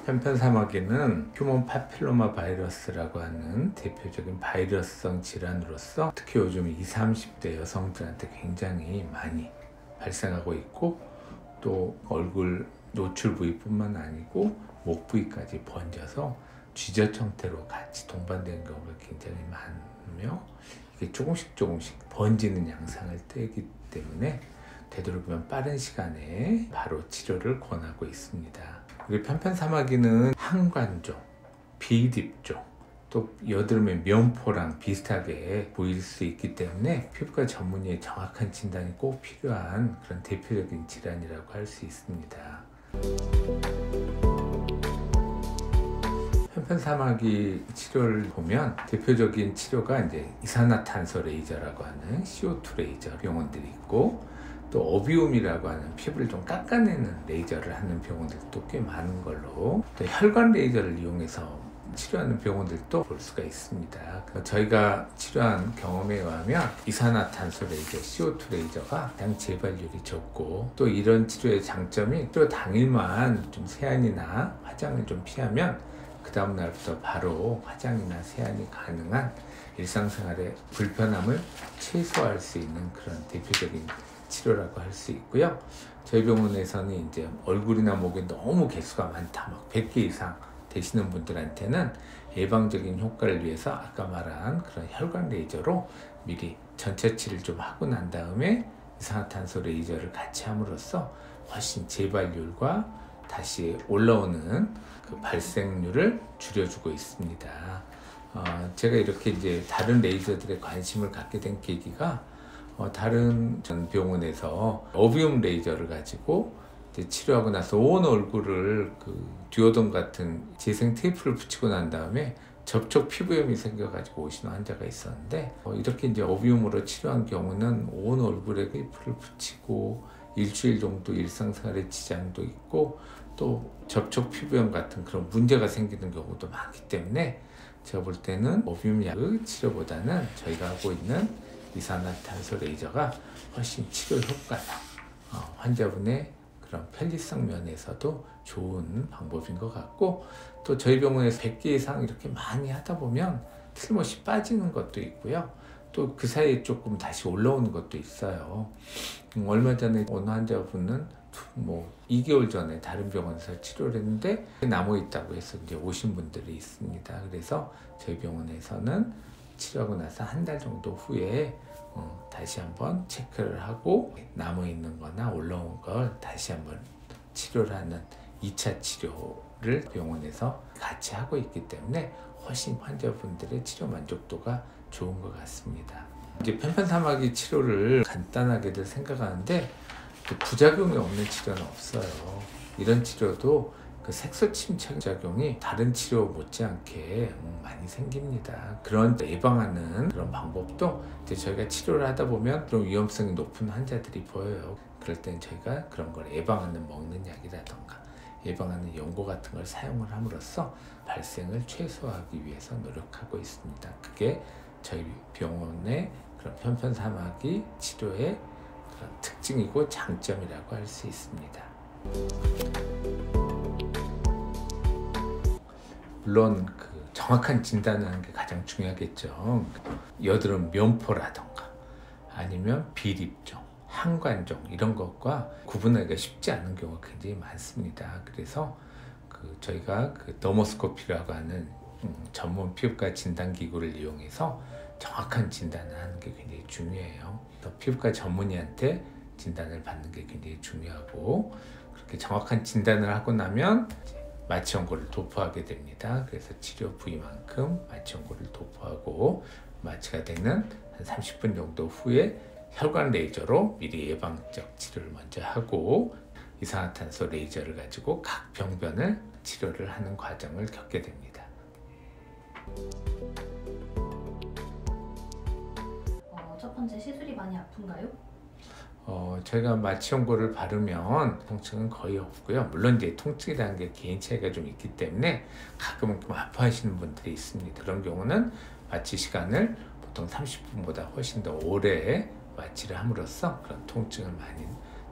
편편사마귀는 휴먼 파필로마 바이러스라고 하는 대표적인 바이러스성 질환으로서 특히 요즘 20, 30대 여성들한테 굉장히 많이 발생하고 있고, 또 얼굴 노출 부위뿐만 아니고 목 부위까지 번져서 쥐젖 형태로 같이 동반되는 경우가 굉장히 많으며, 이게 조금씩 번지는 양상을 띠기 때문에 되도록이면 빠른 시간에 바로 치료를 권하고 있습니다. 우리 편편사마귀는 항관종, 비립종, 또 여드름의 면포랑 비슷하게 보일 수 있기 때문에 피부과 전문의의 정확한 진단이 꼭 필요한 그런 대표적인 질환이라고 할 수 있습니다. 편편사마귀 치료를 보면 대표적인 치료가 이제 이산화탄소 레이저라고 하는 CO2 레이저 병원들이 있고, 또 어비움이라고 하는 피부를 좀 깎아내는 레이저를 하는 병원들도 꽤 많은 걸로, 또 혈관 레이저를 이용해서 치료하는 병원들도 볼 수가 있습니다. 저희가 치료한 경험에 의하면 이산화탄소 레이저, CO2 레이저가 가장 재발률이 적고, 또 이런 치료의 장점이 치료 당일만 좀 세안이나 화장을 좀 피하면 그 다음 날부터 바로 화장이나 세안이 가능한 일상생활의 불편함을 최소화할 수 있는 그런 대표적인 치료라고 할 수 있고요. 저희 병원에서는 이제 얼굴이나 목에 너무 개수가 많다, 막 100개 이상 되시는 분들한테는 예방적인 효과를 위해서 아까 말한 그런 혈관 레이저로 미리 전처치를 좀 하고 난 다음에 이산화탄소 레이저를 같이 함으로써 훨씬 재발률과 다시 올라오는 그 발생률을 줄여주고 있습니다. 제가 이렇게 이제 다른 레이저들에 관심을 갖게 된 계기가, 다른 전 병원에서 어비움 레이저를 가지고 이제 치료하고 나서 온 얼굴을 그 듀오돈 같은 재생 테이프를 붙이고 난 다음에 접촉 피부염이 생겨가지고 오시는 환자가 있었는데, 이렇게 이제 어비움으로 치료한 경우는 온 얼굴에 테이프를 붙이고 일주일 정도 일상생활에 지장도 있고, 또 접촉 피부염 같은 그런 문제가 생기는 경우도 많기 때문에 제가 볼 때는 어비움 약 치료보다는 저희가 하고 있는 이산화탄소 레이저가 훨씬 치료 효과나 환자분의 그런 편리성 면에서도 좋은 방법인 것 같고, 또 저희 병원에서 100개 이상 이렇게 많이 하다 보면 틀림없이 빠지는 것도 있고요. 또 그 사이에 조금 다시 올라오는 것도 있어요. 얼마 전에 어느 환자분은 2개월 전에 다른 병원에서 치료를 했는데 남아있다고 해서 이제 오신 분들이 있습니다. 그래서 저희 병원에서는 치료하고 나서 한 달 정도 후에 다시 한번 체크를 하고 남아있는 거나 올라온 걸 다시 한번 치료를 하는 2차 치료를 병원에서 같이 하고 있기 때문에 훨씬 환자분들의 치료 만족도가 좋은 것 같습니다. 이제 편편사마귀 치료를 간단하게들 생각하는데 부작용이 없는 치료는 없어요. 이런 치료도 그 색소 침착 작용이 다른 치료 못지않게 많이 생깁니다. 그런 예방하는 그런 방법도 이제 저희가 치료를 하다 보면 그런 위험성이 높은 환자들이 보여요. 그럴 땐 저희가 그런 걸 예방하는 먹는 약이라던가 예방하는 연고 같은 걸 사용을 함으로써 발생을 최소화하기 위해서 노력하고 있습니다. 그게 저희 병원의 그런 편편사마귀 치료의 그런 특징이고 장점이라고 할 수 있습니다. 물론 그 정확한 진단을 하는 게 가장 중요하겠죠. 여드름 면포라던가 아니면 비립종, 항관종 이런 것과 구분하기가 쉽지 않은 경우가 굉장히 많습니다. 그래서 저희가 그 더모스코피라고 하는 전문 피부과 진단 기구를 이용해서 정확한 진단을 하는 게 굉장히 중요해요. 피부과 전문의한테 진단을 받는 게 굉장히 중요하고, 그렇게 정확한 진단을 하고 나면 마취 연고를 도포하게 됩니다. 그래서 치료 부위만큼 마취 연고를 도포하고, 마취가 되는 한 30분 정도 후에 혈관 레이저로 미리 예방적 치료를 먼저 하고, 이산화탄소 레이저를 가지고 각 병변을 치료를 하는 과정을 겪게 됩니다. 첫 번째, 시술이 많이 아픈가요? 저희가 마취 연고를 바르면 통증은 거의 없고요. 물론 이제 통증이라는 게 개인 차이가 좀 있기 때문에 가끔은 좀 아파하시는 분들이 있습니다. 그런 경우는 마취 시간을 보통 30분보다 훨씬 더 오래 마취를 함으로써 그런 통증을 많이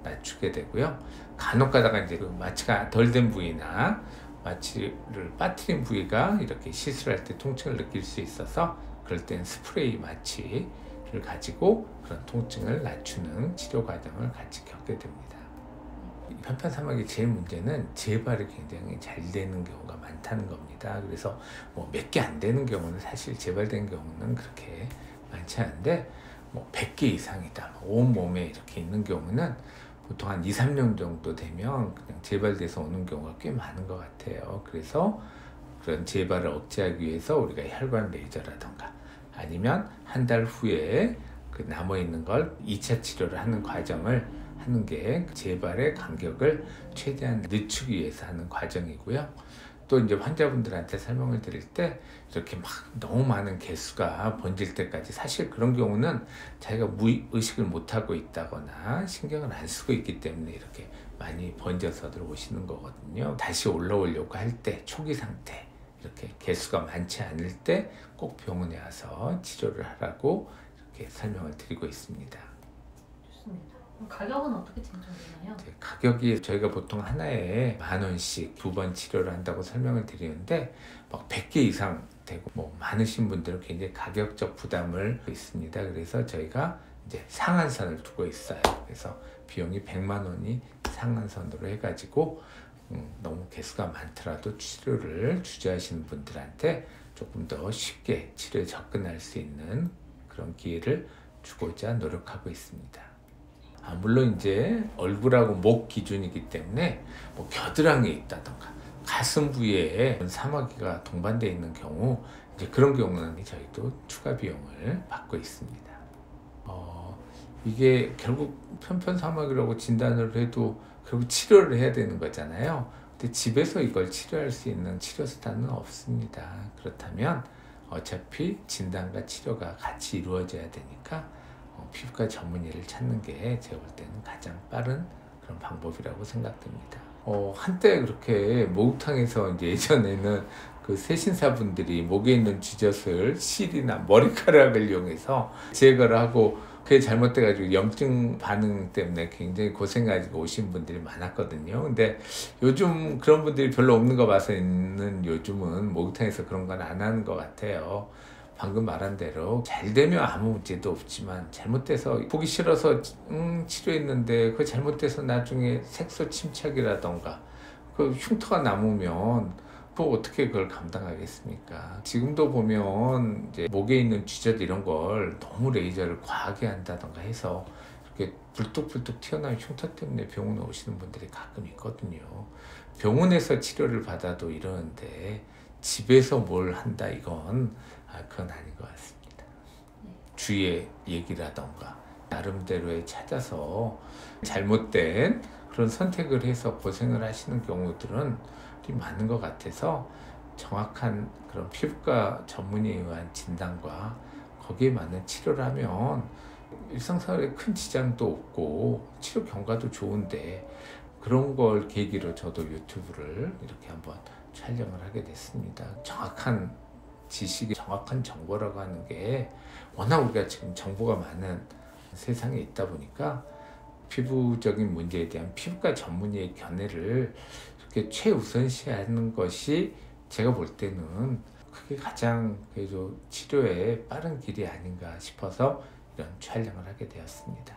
낮추게 되고요. 간혹 가다가 이제 그 마취가 덜 된 부위나 마취를 빠뜨린 부위가 이렇게 시술할 때 통증을 느낄 수 있어서 그럴 땐 스프레이 마취를 가지고 그런 통증을 낮추는 치료 과정을 같이 겪게 됩니다. 편편사막의 제일 문제는 재발이 굉장히 잘 되는 경우가 많다는 겁니다. 그래서 뭐 몇 개 안 되는 경우는 사실 재발된 경우는 그렇게 많지 않은데 뭐 100개 이상이다, 온 몸에 이렇게 있는 경우는 보통 한 2, 3년 정도 되면 그냥 재발돼서 오는 경우가 꽤 많은 것 같아요. 그래서 그런 재발을 억제하기 위해서 우리가 혈관 레이저라던가 아니면 한 달 후에 그 남아있는 걸 2차 치료를 하는 과정을 하는 게 재발의 간격을 최대한 늦추기 위해서 하는 과정이고요. 또 이제 환자분들한테 설명을 드릴 때 이렇게 막 너무 많은 개수가 번질 때까지 사실 그런 경우는 자기가 의식을 못하고 있다거나 신경을 안 쓰고 있기 때문에 이렇게 많이 번져서들 오시는 거거든요. 다시 올라오려고 할 때 초기 상태 이렇게 개수가 많지 않을 때 꼭 병원에 와서 치료를 하라고 이렇게 설명을 드리고 있습니다. 좋습니다. 그럼 가격은 어떻게 책정되나요? 가격이 저희가 보통 하나에 10,000원씩 2번 치료를 한다고 설명을 드리는데 막 100개 이상 되고 뭐 많으신 분들은 굉장히 가격적 부담을 있습니다. 그래서 저희가 이제 상한선을 두고 있어요. 그래서 비용이 100만 원이 상한선으로 해가지고 너무 개수가 많더라도 치료를 주저하시는 분들한테 조금 더 쉽게 치료에 접근할 수 있는 그런 기회를 주고자 노력하고 있습니다. 물론 이제 얼굴하고 목 기준이기 때문에 뭐 겨드랑이에 있다던가 가슴 부위에 사마귀가 동반되어 있는 경우 이제 그런 경우는 저희도 추가 비용을 받고 있습니다. 이게 결국 편편사마귀라고 진단을 해도 결국 치료를 해야 되는 거잖아요. 근데 집에서 이걸 치료할 수 있는 치료 수단은 없습니다. 그렇다면 어차피 진단과 치료가 같이 이루어져야 되니까 피부과 전문의를 찾는 게 제가 볼 때는 가장 빠른 그런 방법이라고 생각됩니다. 한때 그렇게 목욕탕에서 이제 예전에는 그 세신사분들이 목에 있는 쥐젖을 실이나 머리카락을 이용해서 제거를 하고 그게 잘못돼가지고 염증 반응 때문에 굉장히 고생가지고 오신 분들이 많았거든요. 근데 요즘 그런 분들이 별로 없는 거 봐서는 요즘은 목욕탕에서 그런 건 안 하는 것 같아요. 방금 말한 대로 잘 되면 아무 문제도 없지만 잘못돼서 보기 싫어서 치료했는데 그 잘못돼서 나중에 색소 침착이라던가 그 흉터가 남으면 또 어떻게 그걸 감당하겠습니까? 지금도 보면 이제 목에 있는 쥐젖 이런 걸 너무 레이저를 과하게 한다던가 해서 이렇게 불뚝불뚝 튀어나온 흉터 때문에 병원에 오시는 분들이 가끔 있거든요. 병원에서 치료를 받아도 이러는데 집에서 뭘 한다 이건 그건 아닌 것 같습니다. 주위의 얘기라던가 나름대로에 찾아서 잘못된 그런 선택을 해서 고생을 하시는 경우들은 많은 것 같아서 정확한 그런 피부과 전문의에 의한 진단과 거기에 맞는 치료를 하면 일상생활에 큰 지장도 없고 치료 경과도 좋은데 그런 걸 계기로 저도 유튜브를 이렇게 한번 촬영을 하게 됐습니다. 정확한 지식이 정확한 정보라고 하는 게 워낙 우리가 지금 정보가 많은 세상에 있다 보니까 피부적인 문제에 대한 피부과 전문의의 견해를 이렇게 최우선시하는 것이 제가 볼 때는 그게 가장 그래도 치료의 빠른 길이 아닌가 싶어서 이런 촬영을 하게 되었습니다.